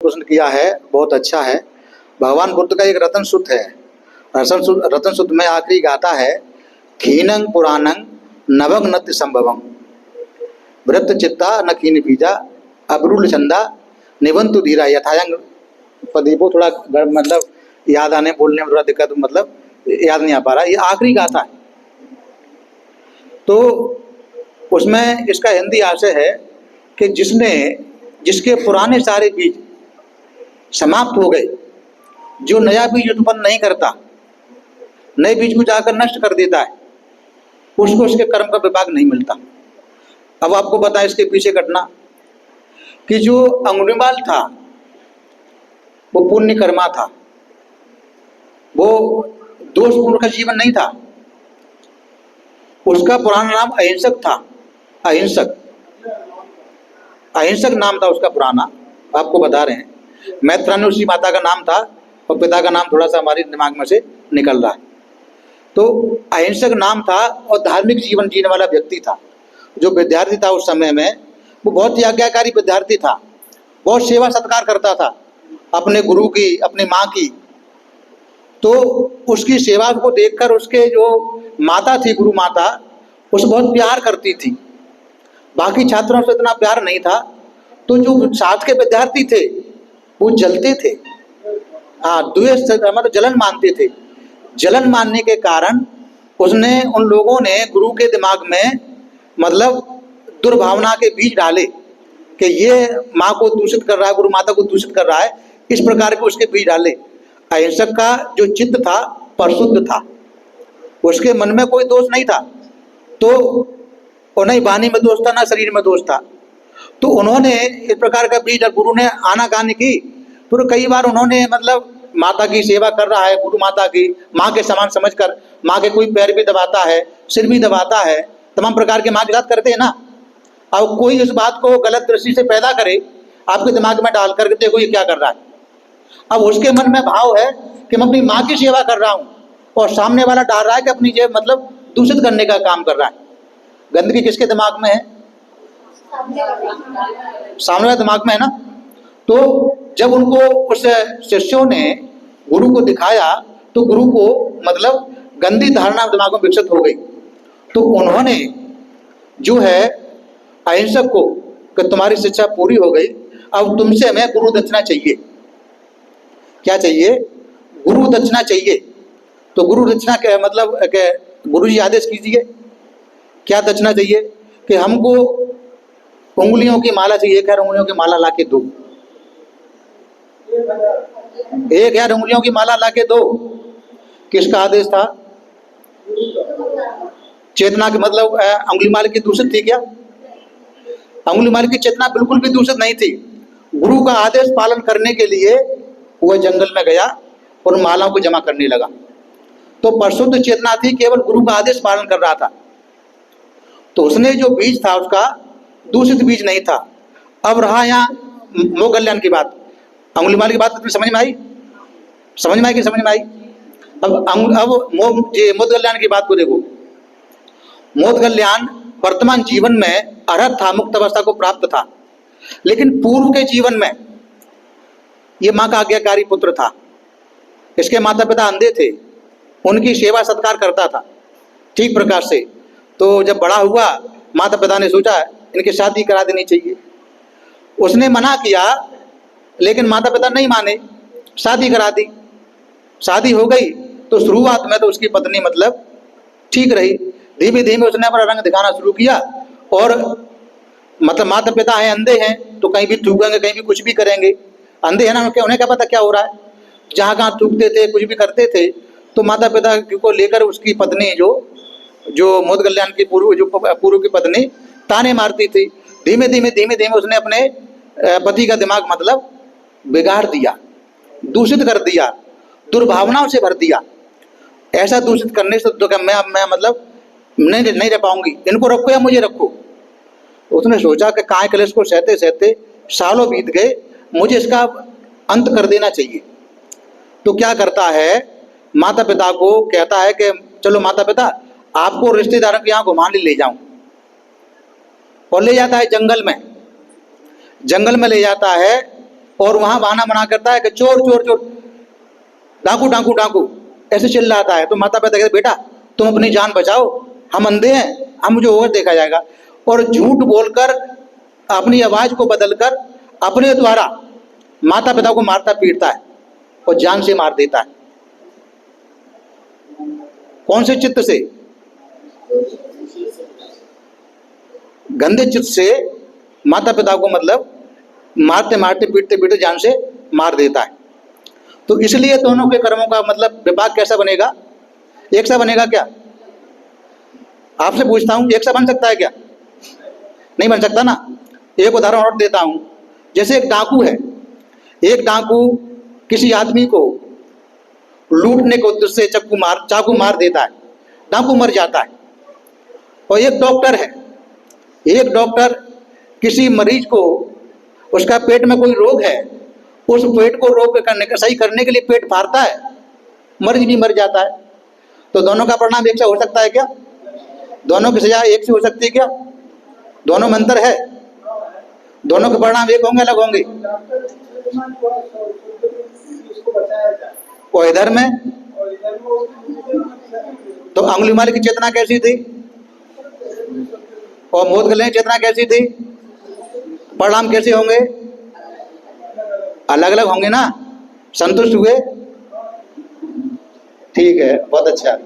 प्रश्न किया है, बहुत अच्छा है। भगवान बुद्ध का एक रतन सूत्र है। रतन सूत्र में आखिरी गाथा है, खीनंग पुराणंग नवंग नत्य संभवम वृत्त चित्ता न खीन बीजा अबरुल चंदा निबंतु धीरा यथायंग पदीपो। थोड़ा मतलब याद आने बोलने में थोड़ा दिक्कत, मतलब याद नहीं आ पा रहा। ये आखिरी गाथा है। तो उसमें इसका हिंदी आशय है कि जिसके पुराने सारे बीज समाप्त हो गए, जो नया बीज उत्पन्न नहीं करता, नए बीज को जाकर नष्ट कर देता है, उसको उसके कर्म का विपाक नहीं मिलता। अब आपको बताएं इसके पीछे घटना कि जो अंगुलीमाल था वो पुण्य कर्मा था, वो दोषपूर्ण का जीवन नहीं था। उसका पुराना नाम अहिंसक था। अहिंसक अहिंसक नाम था उसका पुराना, आपको बता रहे हैं। मैत्राणी उसी माता का नाम था और पिता का नाम थोड़ा सा हमारे दिमाग में से निकल रहा है। तो अहिंसक नाम था और धार्मिक जीवन जीने वाला व्यक्ति था। जो विद्यार्थी था उस समय में, वो बहुत ही आज्ञाकारी विद्यार्थी था। बहुत सेवा सत्कार करता था अपने गुरु की, अपनी माँ की। तो उसकी सेवा को देखकर उसके जो माता थी, गुरु माता, उसे बहुत प्यार करती थी। बाकी छात्रों से इतना प्यार नहीं था। तो जो साथ के विद्यार्थी थे वो जलते थे, हाँ, द्वेष मतलब जलन मानते थे। जलन मानने के कारण उन लोगों ने गुरु के दिमाग में मतलब दुर्भावना के बीज डाले कि ये माँ को दूषित कर रहा है, गुरु माता को दूषित कर रहा है। इस प्रकार के उसके बीज डाले। अहिंसक का जो चित्त था परिशुद्ध था, उसके मन में कोई दोष नहीं था। तो नहीं वाणी में दोष था, ना शरीर में दोष था। तो उन्होंने इस प्रकार का बीज, गुरु ने आनाकानी की, तो कई बार उन्होंने मतलब माता की सेवा कर रहा है, गुरु माता की माँ के समान समझकर, माँ के कोई पैर भी दबाता है, सिर भी दबाता है, तमाम प्रकार के माँ के साथ करते हैं ना। अब कोई इस बात को गलत दृष्टि से पैदा करे आपके दिमाग में डाल कर, देखो ये क्या कर रहा है। अब उसके मन में भाव है कि मैं अपनी माँ की सेवा कर रहा हूँ, और सामने वाला डाल रहा है कि अपनी जेब मतलब दूषित करने का काम कर रहा है। गंदगी किसके दिमाग में है? सामने वाले दिमाग में है ना। तो जब उनको उस शिष्यों ने गुरु को दिखाया तो गुरु को मतलब गंदी धारणा दिमाग में विकसित हो गई। तो उन्होंने जो है अहिंसक को कि तुम्हारी शिक्षा पूरी हो गई, अब तुमसे हमें गुरु दक्षिणा चाहिए। क्या चाहिए? गुरु दक्षिणा चाहिए। तो गुरु दक्षिणा क्या मतलब गुरु जी आदेश कीजिए, क्या दक्षिणा चाहिए? कि हमको उंगलियों की माला चाहिए, 1,000 उंगलियों की माला ला के दो। 1,000 उंगलियों की माला ला के दो। किसका आदेश था? चेतना की मतलब अंगुलीमाल की दूषित थी क्या? अंगुलीमाल की चेतना बिल्कुल भी दूषित नहीं थी। गुरु का आदेश पालन करने के लिए वह जंगल में गया और मालाओं को जमा करने लगा। तो परिशुद्ध चेतना थी, केवल गुरु का आदेश पालन कर रहा था। तो उसने जो बीज था उसका दूषित बीज नहीं था। अब रहा यहाँ मोह कल्याण की बात, अंगुलीमाल की बात तुम्हें समझ में आई? समझ में आई कि समझ में आई? अब मोह कल्याण की बात को देखो। मोह कल्याण वर्तमान जीवन में अर्हत था, मुक्त अवस्था को प्राप्त था। लेकिन पूर्व के जीवन में ये माँ का आज्ञाकारी पुत्र था। इसके माता पिता अंधे थे, उनकी सेवा सत्कार करता था ठीक प्रकार से। तो जब बड़ा हुआ माता पिता ने सोचा इनकी शादी करा देनी चाहिए। उसने मना किया लेकिन माता पिता नहीं माने, शादी करा दी। शादी हो गई तो शुरुआत में तो उसकी पत्नी मतलब ठीक रही। धीमे धीमे उसने अपना रंग दिखाना शुरू किया। और मतलब माता पिता हैं, अंधे हैं, तो कहीं भी थूकेंगे, कहीं भी कुछ भी करेंगे। अंधे हैं ना, उन्हें क्या पता क्या हो रहा है। जहाँ कहाँ थूकते थे, कुछ भी करते थे। तो माता पिता को लेकर उसकी पत्नी जो मोह कल्याण की पूर्व की पत्नी ताने मारती थी। धीमे धीमे उसने अपने पति का दिमाग मतलब बिगाड़ दिया, दूषित कर दिया, दुर्भावनाओं से भर दिया। ऐसा दूषित करने से तो मैं मतलब नहीं रह पाऊंगी, इनको रखो या मुझे रखो। उसने सोचा कि काय कलेश को सहते सहते सालों बीत गए, मुझे इसका अंत कर देना चाहिए। तो क्या करता है, माता पिता को कहता है कि चलो माता पिता आपको रिश्तेदारों के यहाँ घुमाने ले जाऊं। और ले जाता है जंगल में ले जाता है और वहां बहाना बना करता है कि चोर चोर चोर, डाकू डाकू डाकू, ऐसे चिल्लाता है। तो माता पिता कहते बेटा तुम अपनी जान बचाओ, हम अंधे हैं, हम जो होगा देखा जाएगा। और झूठ बोलकर अपनी आवाज को बदलकर अपने द्वारा माता पिता को मारता पीटता है और जान से मार देता है। कौन से चित्त से? गंदे चित्त से माता पिता को मतलब मारते मारते पीटते पीटते जान से मार देता है। तो इसलिए दोनों के कर्मों का मतलब विभाग कैसा बनेगा? एक सा बनेगा क्या? आपसे पूछता हूं, एक सा बन सकता है क्या? नहीं बन सकता ना। एक उदाहरण और देता हूं। जैसे एक डाकू है, एक डाकू किसी आदमी को लूटने के उद्देश्य से चाकू मार देता है, डाकू मर जाता है। और एक डॉक्टर है, एक डॉक्टर किसी मरीज को, उसका पेट में कोई रोग है, उस पेट को रोग सही करने के लिए पेट फाड़ता है, मरीज भी मर जाता है। तो दोनों का परिणाम एक सा हो सकता है क्या? दोनों की सजा एक सी हो सकती है क्या? दोनों में अंतर है? दोनों के परिणाम एक होंगे अलग होंगे? और इधर में तो अंगुलीमाल की चेतना कैसी थी और मोदगल की चेतना कैसी थी? परिणाम कैसे होंगे? अलग अलग होंगे ना। संतुष्ट हुए? ठीक है, बहुत अच्छा।